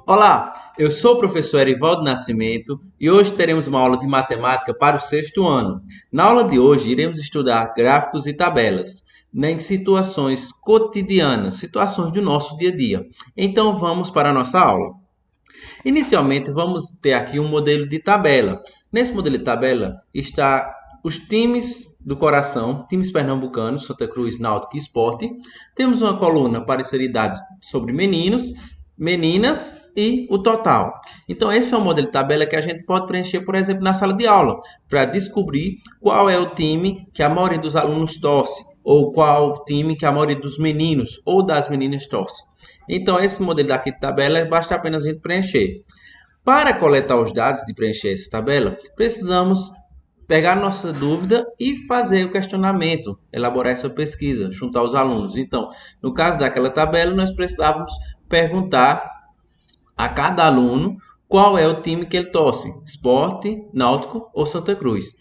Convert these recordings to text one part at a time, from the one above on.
Olá, eu sou o professor Erivaldo Nascimento e hoje teremos uma aula de matemática para o sexto ano. Na aula de hoje, iremos estudar gráficos e tabelas em situações cotidianas, situações do nosso dia a dia. Então, vamos para a nossa aula. Inicialmente, vamos ter aqui um modelo de tabela. Nesse modelo de tabela está os times do coração, times pernambucanos, Santa Cruz, Náutico e Sport. Temos uma coluna para inserir dados sobre meninos, meninas e o total. Então, esse é um modelo de tabela que a gente pode preencher, por exemplo, na sala de aula, para descobrir qual é o time que a maioria dos alunos torce, ou qual time que a maioria dos meninos ou das meninas torce. Então, esse modelo daqui de tabela basta apenas a gente preencher. Para coletar os dados de preencher essa tabela, precisamos pegar nossa dúvida e fazer o questionamento, elaborar essa pesquisa, juntar os alunos. Então, no caso daquela tabela, nós precisávamos perguntar a cada aluno qual é o time que ele torce, Sport, Náutico ou Santa Cruz.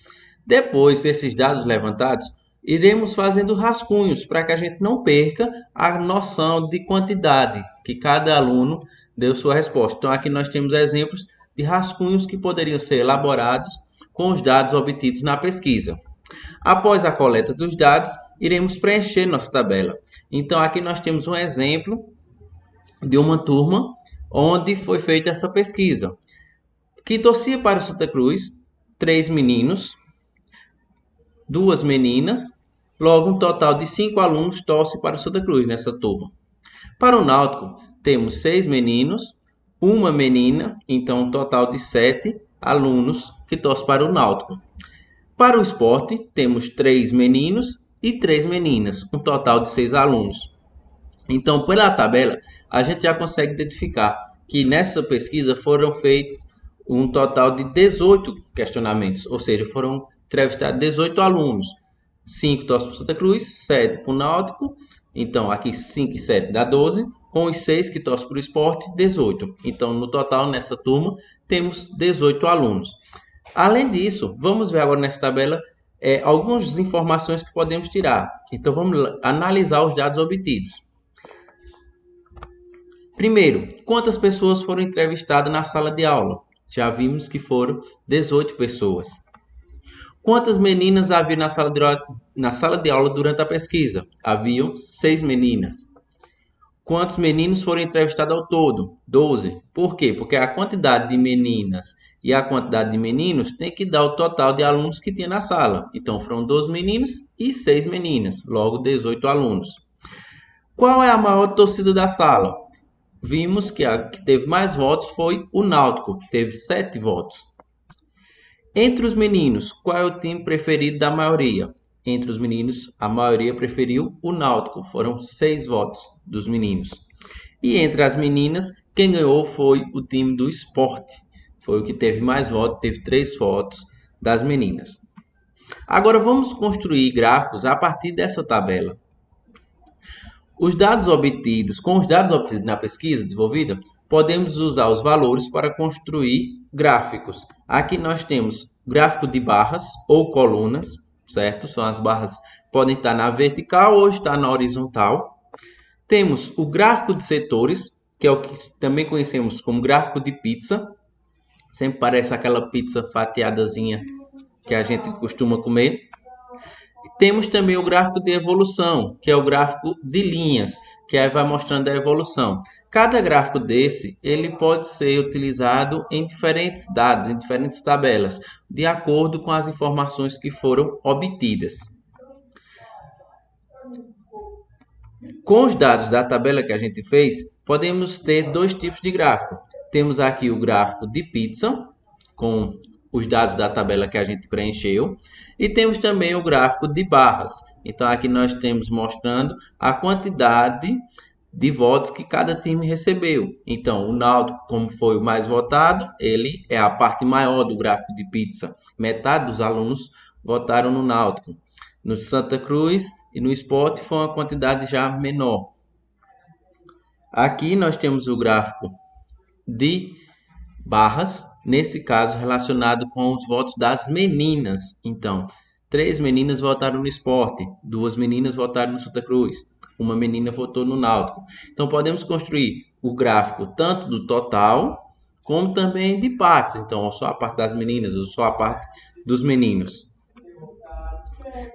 Depois desses dados levantados, iremos fazendo rascunhos para que a gente não perca a noção de quantidade que cada aluno deu sua resposta. Então, aqui nós temos exemplos de rascunhos que poderiam ser elaborados com os dados obtidos na pesquisa. Após a coleta dos dados, iremos preencher nossa tabela. Então, aqui nós temos um exemplo de uma turma onde foi feita essa pesquisa, que torcia para o Santa Cruz, 3 meninos, 2 meninas, logo um total de 5 alunos torce para o Santa Cruz nessa turma. Para o Náutico, temos 6 meninos, uma menina, então um total de 7 alunos que torcem para o Náutico. Para o Sport, temos 3 meninos e 3 meninas, um total de 6 alunos. Então, pela tabela, a gente já consegue identificar que nessa pesquisa foram feitos um total de 18 questionamentos, ou seja, foram entrevistados 18 alunos. 5 torcem para Santa Cruz, 7 para o Náutico, então aqui 5 e 7 dá 12, com os 6 que torcem para o Sport, 18. Então, no total, nessa turma, temos 18 alunos. Além disso, vamos ver agora nessa tabela algumas informações que podemos tirar. Então, vamos analisar os dados obtidos. Primeiro, quantas pessoas foram entrevistadas na sala de aula? Já vimos que foram 18 pessoas. Quantas meninas havia na sala de aula durante a pesquisa? Haviam 6 meninas. Quantos meninos foram entrevistados ao todo? 12. Por quê? Porque a quantidade de meninas e a quantidade de meninos tem que dar o total de alunos que tinha na sala. Então, foram 12 meninos e 6 meninas, logo 18 alunos. Qual é a maior torcida da sala? Vimos que a que teve mais votos foi o Náutico, que teve 7 votos. Entre os meninos, qual é o time preferido da maioria? Entre os meninos, a maioria preferiu o Náutico, foram 6 votos dos meninos. E entre as meninas, quem ganhou foi o time do Sport, foi o que teve mais votos, teve 3 votos das meninas. Agora vamos construir gráficos a partir dessa tabela. Com os dados obtidos na pesquisa desenvolvida, podemos usar os valores para construir gráficos. Aqui nós temos gráfico de barras ou colunas, certo? São as barras podem estar na vertical ou estar na horizontal. Temos o gráfico de setores, que é o que também conhecemos como gráfico de pizza. Sempre parece aquela pizza fatiadazinha que a gente costuma comer. Temos também o gráfico de evolução, que é o gráfico de linhas, que aí vai mostrando a evolução. Cada gráfico desse, ele pode ser utilizado em diferentes dados, em diferentes tabelas, de acordo com as informações que foram obtidas. Com os dados da tabela que a gente fez, podemos ter 2 tipos de gráfico. Temos aqui o gráfico de pizza, com os dados da tabela que a gente preencheu. E temos também o gráfico de barras. Então, aqui nós temos mostrando a quantidade de votos que cada time recebeu. Então, o Náutico, como foi o mais votado, ele é a parte maior do gráfico de pizza. Metade dos alunos votaram no Náutico. No Santa Cruz e no Sport foi uma quantidade já menor. Aqui nós temos o gráfico de barras, nesse caso relacionado com os votos das meninas. Então, 3 meninas votaram no Sport, 2 meninas votaram no Santa Cruz, uma menina votou no Náutico. Então, podemos construir o gráfico tanto do total como também de partes. Então, só a parte das meninas ou só a parte dos meninos.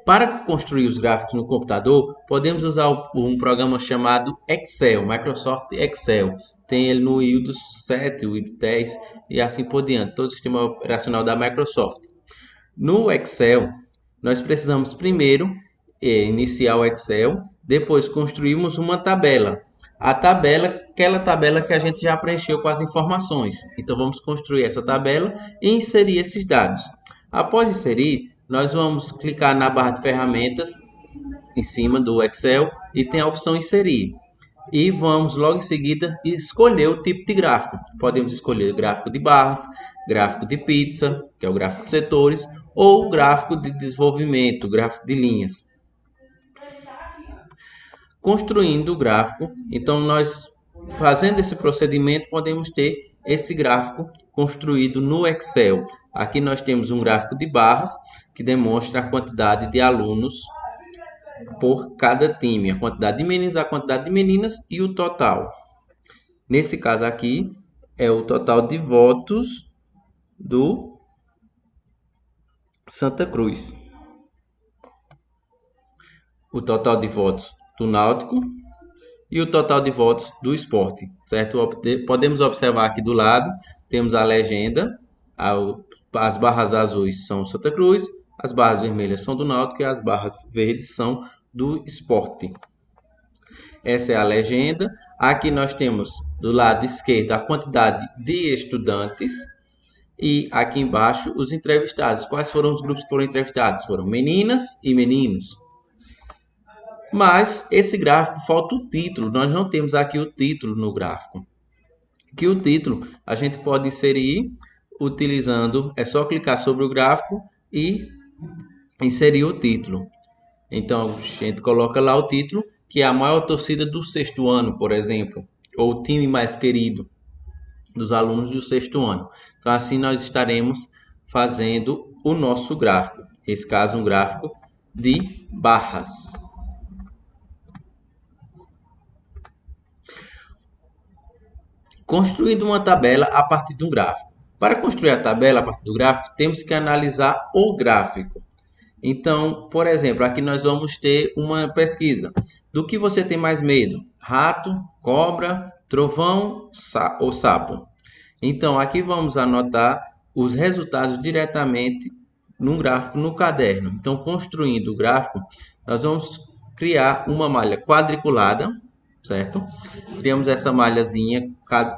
Para construir os gráficos no computador, podemos usar um programa chamado Excel, Microsoft Excel. Tem ele no Windows 7, Windows 10 e assim por diante, todo o sistema operacional da Microsoft. No Excel, nós precisamos primeiro iniciar o Excel, depois construímos uma tabela. A tabela, aquela tabela que a gente já preencheu com as informações. Então vamos construir essa tabela e inserir esses dados. Após inserir, nós vamos clicar na barra de ferramentas em cima do Excel e tem a opção inserir. E vamos logo em seguida escolher o tipo de gráfico. Podemos escolher gráfico de barras, gráfico de pizza, que é o gráfico de setores, ou gráfico de desenvolvimento, gráfico de linhas. Construindo o gráfico, então nós fazendo esse procedimento podemos ter esse gráfico construído no Excel. Aqui nós temos um gráfico de barras que demonstra a quantidade de alunos por cada time, a quantidade de meninos, a quantidade de meninas e o total. Nesse caso aqui é o total de votos do Santa Cruz. O total de votos do Náutico e o total de votos do Sport, certo? Podemos observar aqui do lado, temos a legenda, as barras azuis são Santa Cruz, as barras vermelhas são do Náutico e as barras verdes são do Sport. Essa é a legenda. Aqui nós temos do lado esquerdo a quantidade de estudantes e aqui embaixo os entrevistados. Quais foram os grupos que foram entrevistados? Foram meninas e meninos. Mas esse gráfico falta o título. Nós não temos aqui o título no gráfico. Que o título a gente pode inserir utilizando, é só clicar sobre o gráfico e inserir o título. Então a gente coloca lá o título, que é a maior torcida do sexto ano, por exemplo, ou o time mais querido dos alunos do sexto ano. Então assim nós estaremos fazendo o nosso gráfico. Nesse caso, um gráfico de barras. Construindo uma tabela a partir de um gráfico. Para construir a tabela a partir do gráfico, temos que analisar o gráfico. Então, por exemplo, aqui nós vamos ter uma pesquisa. Do que você tem mais medo? Rato, cobra, trovão ou sapo? Então, aqui vamos anotar os resultados diretamente num gráfico no caderno. Então, construindo o gráfico, nós vamos criar uma malha quadriculada, certo? Criamos essa malhazinha,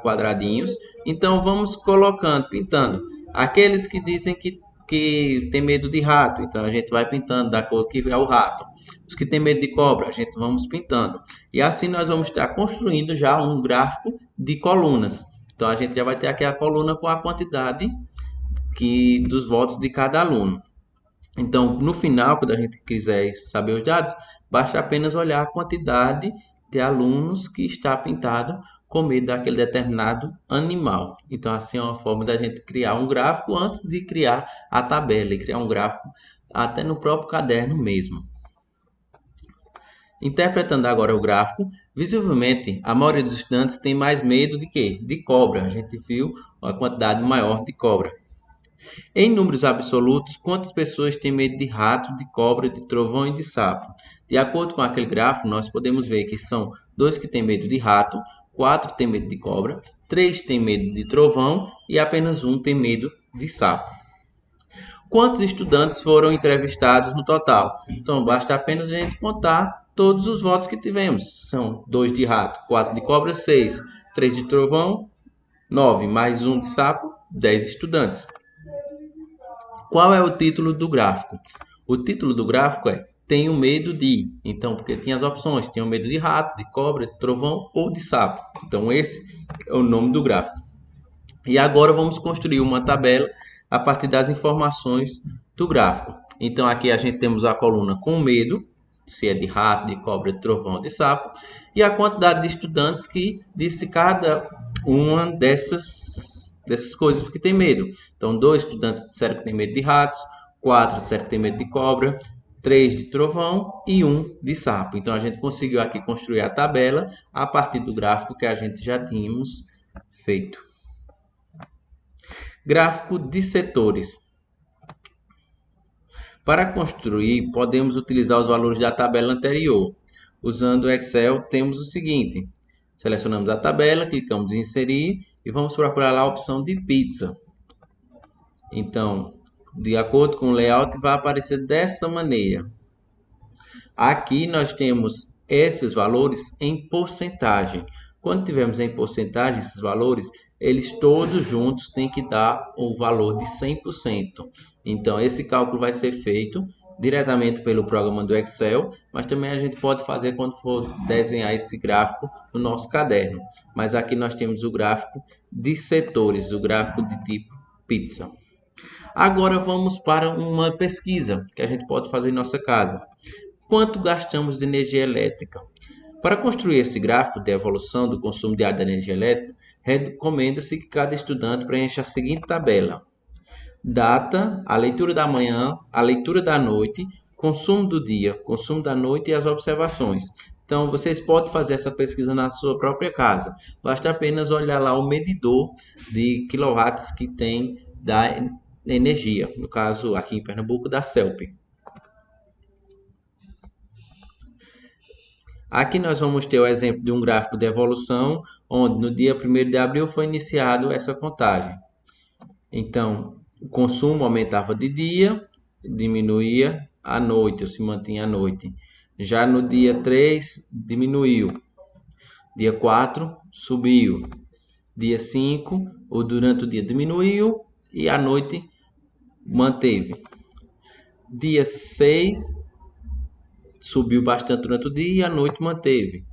quadradinhos. Então, vamos colocando, pintando. Aqueles que dizem que tem medo de rato, então a gente vai pintando da cor que é o rato. Os que tem medo de cobra, a gente vamos pintando. E assim nós vamos estar construindo já um gráfico de colunas. Então a gente já vai ter aqui a coluna com a quantidade dos votos de cada aluno. Então, no final, quando a gente quiser saber os dados, basta apenas olhar a quantidade de alunos que está pintado com medo daquele determinado animal. Então, assim é uma forma da gente criar um gráfico antes de criar a tabela e criar um gráfico até no próprio caderno mesmo. Interpretando agora o gráfico, visivelmente a maioria dos estudantes tem mais medo de quê? De cobra. A gente viu uma quantidade maior de cobra. Em números absolutos, quantas pessoas têm medo de rato, de cobra, de trovão e de sapo? De acordo com aquele gráfico, nós podemos ver que são 2 que têm medo de rato, 4 têm medo de cobra, 3 têm medo de trovão e apenas 1 tem medo de sapo. Quantos estudantes foram entrevistados no total? Então, basta apenas a gente contar todos os votos que tivemos. São 2 de rato, 4 de cobra, 6, 3 de trovão, 9, mais 1 de sapo, 10 estudantes. Qual é o título do gráfico? O título do gráfico é Tenho medo de. Então, porque tinha as opções. Tenho medo de rato, de cobra, de trovão ou de sapo. Então, esse é o nome do gráfico. E agora vamos construir uma tabela a partir das informações do gráfico. Então, aqui a gente temos a coluna com medo, se é de rato, de cobra, de trovão ou de sapo. E a quantidade de estudantes que disse cada uma dessas coisas que tem medo. Então, 2 estudantes disseram que tem medo de ratos, 4 disseram que tem medo de cobra, 3 de trovão e 1 de sapo. Então, a gente conseguiu aqui construir a tabela a partir do gráfico que a gente já tínhamos feito. Gráfico de setores. Para construir, podemos utilizar os valores da tabela anterior. Usando o Excel, temos o seguinte. Selecionamos a tabela, clicamos em inserir e vamos procurar lá a opção de pizza. Então, de acordo com o layout, vai aparecer dessa maneira. Aqui nós temos esses valores em porcentagem. Quando tivermos em porcentagem esses valores, eles todos juntos têm que dar o valor de 100%. Então, esse cálculo vai ser feito diretamente pelo programa do Excel, mas também a gente pode fazer quando for desenhar esse gráfico no nosso caderno. Mas aqui nós temos o gráfico de setores, o gráfico de tipo pizza. Agora vamos para uma pesquisa que a gente pode fazer em nossa casa. Quanto gastamos de energia elétrica? Para construir esse gráfico de evolução do consumo diário de energia elétrica, recomenda-se que cada estudante preencha a seguinte tabela: data, a leitura da manhã, a leitura da noite, consumo do dia, consumo da noite e as observações. Então, vocês podem fazer essa pesquisa na sua própria casa. Basta apenas olhar lá o medidor de quilowatts que tem da energia, no caso aqui em Pernambuco, da CELP. Aqui nós vamos ter o exemplo de um gráfico de evolução, onde no dia 1º de abril foi iniciado essa contagem. Então, o consumo aumentava de dia, diminuía à noite, ou se mantinha à noite. Já no dia 3, diminuiu. Dia 4, subiu. Dia 5, ou durante o dia diminuiu e à noite manteve. Dia 6, subiu bastante durante o dia e à noite manteve.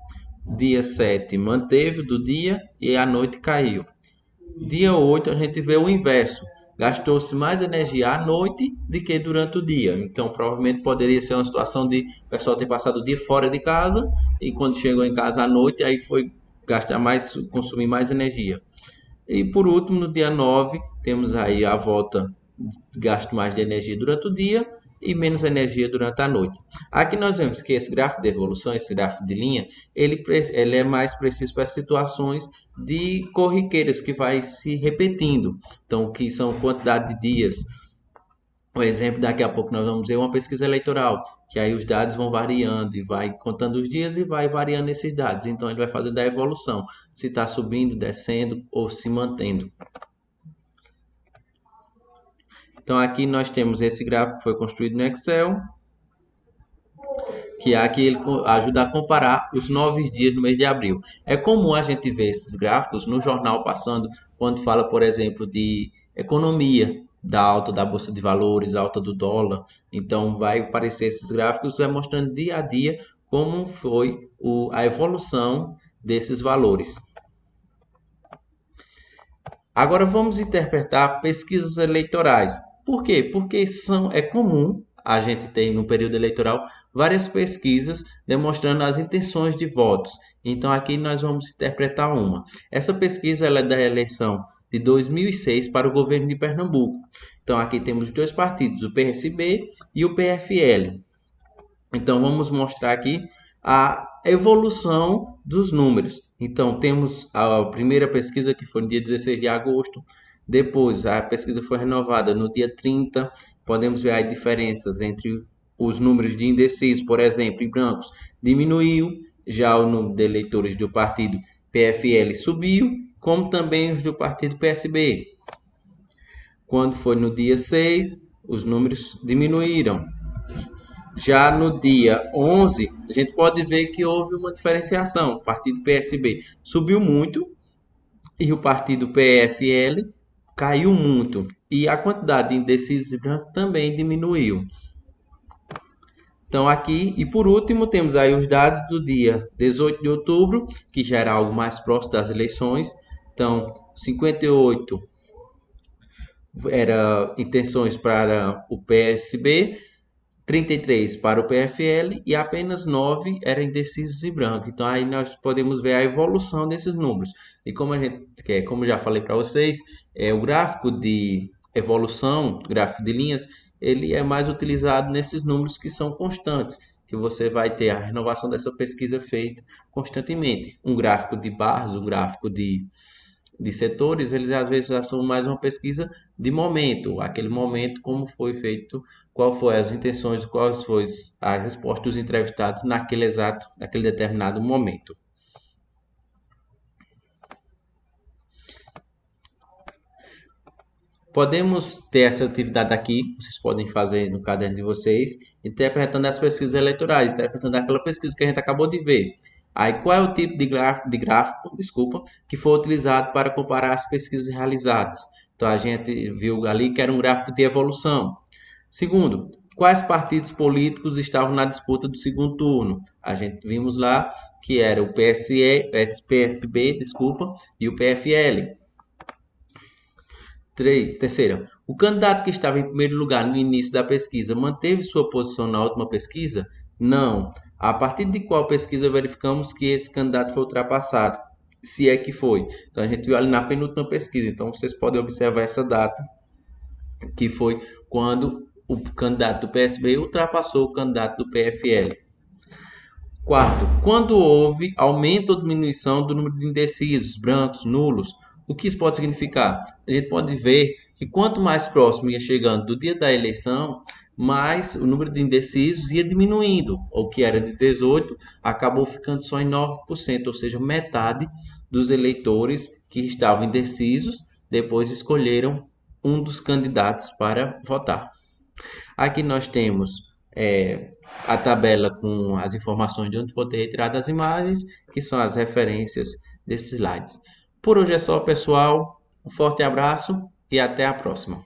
Dia 7 manteve do dia e à noite caiu. Dia 8 a gente vê o inverso. Gastou-se mais energia à noite do que durante o dia. Então, provavelmente poderia ser uma situação de o pessoal ter passado o dia fora de casa e quando chegou em casa à noite, aí foi gastar mais, consumir mais energia. E por último, no dia 9, temos aí a volta, gasto mais de energia durante o dia e menos energia durante a noite. Aqui nós vemos que esse gráfico de evolução, esse gráfico de linha, ele é mais preciso para situações de corriqueiras que vai se repetindo. Então, que são quantidade de dias. Por exemplo, daqui a pouco nós vamos ver uma pesquisa eleitoral, que aí os dados vão variando e vai contando os dias e vai variando esses dados. Então, ele vai fazer da evolução, se está subindo, descendo ou se mantendo. Então, aqui nós temos esse gráfico que foi construído no Excel, que aqui ele ajuda a comparar os 9 dias do mês de abril. É comum a gente ver esses gráficos no jornal passando, quando fala, por exemplo, de economia, da alta da bolsa de valores, alta do dólar. Então, vai aparecer esses gráficos mostrando dia a dia como foi a evolução desses valores. Agora vamos interpretar pesquisas eleitorais. Por quê? Porque é comum a gente ter no período eleitoral várias pesquisas demonstrando as intenções de votos. Então aqui nós vamos interpretar uma. Essa pesquisa ela é da eleição de 2006 para o governo de Pernambuco. Então aqui temos dois partidos, o PSB e o PFL. Então vamos mostrar aqui a evolução dos números. Então temos a primeira pesquisa que foi no dia 16 de agosto. Depois a pesquisa foi renovada no dia 30. Podemos ver as diferenças entre os números de indecisos, por exemplo, em brancos, diminuiu. Já o número de eleitores do partido PFL subiu, como também os do partido PSB. Quando foi no dia 6, os números diminuíram. Já no dia 11, a gente pode ver que houve uma diferenciação. O partido PSB subiu muito e o partido PFL caiu muito. E a quantidade de indecisos e brancos também diminuiu. Então aqui, e por último, temos aí os dados do dia 18 de outubro, que já era algo mais próximo das eleições. Então, 58 era intenções para o PSB, 33 para o PFL e apenas 9 eram indecisos e brancos. Então aí nós podemos ver a evolução desses números. E como já falei para vocês, o gráfico de evolução, gráfico de linhas, ele é mais utilizado nesses números que são constantes, que você vai ter a renovação dessa pesquisa feita constantemente. Um gráfico de barras, um gráfico de setores, eles às vezes já são mais uma pesquisa de momento, aquele momento como foi feito, qual foi as intenções, quais foram as respostas dos entrevistados naquele determinado momento. Podemos ter essa atividade aqui, vocês podem fazer no caderno de vocês, interpretando as pesquisas eleitorais, interpretando aquela pesquisa que a gente acabou de ver. Aí, qual é o tipo de gráfico, desculpa, que foi utilizado para comparar as pesquisas realizadas? Então, a gente viu ali que era um gráfico de evolução. Segundo, quais partidos políticos estavam na disputa do segundo turno? A gente vimos lá que era o PSB, desculpa, e o PFL. Terceira, o candidato que estava em primeiro lugar no início da pesquisa manteve sua posição na última pesquisa? Não. A partir de qual pesquisa verificamos que esse candidato foi ultrapassado? Se é que foi. Então a gente viu ali na penúltima pesquisa. Então vocês podem observar essa data, que foi quando o candidato do PSB ultrapassou o candidato do PFL. Quarto, quando houve aumento ou diminuição do número de indecisos, brancos, nulos, o que isso pode significar? A gente pode ver que quanto mais próximo ia chegando do dia da eleição, mais o número de indecisos ia diminuindo. O que era de 18 acabou ficando só em 9%, ou seja, metade dos eleitores que estavam indecisos depois escolheram um dos candidatos para votar. Aqui nós temos a tabela com as informações de onde for ter retirado as imagens, que são as referências desses slides. Por hoje é só, pessoal. Um forte abraço e até a próxima.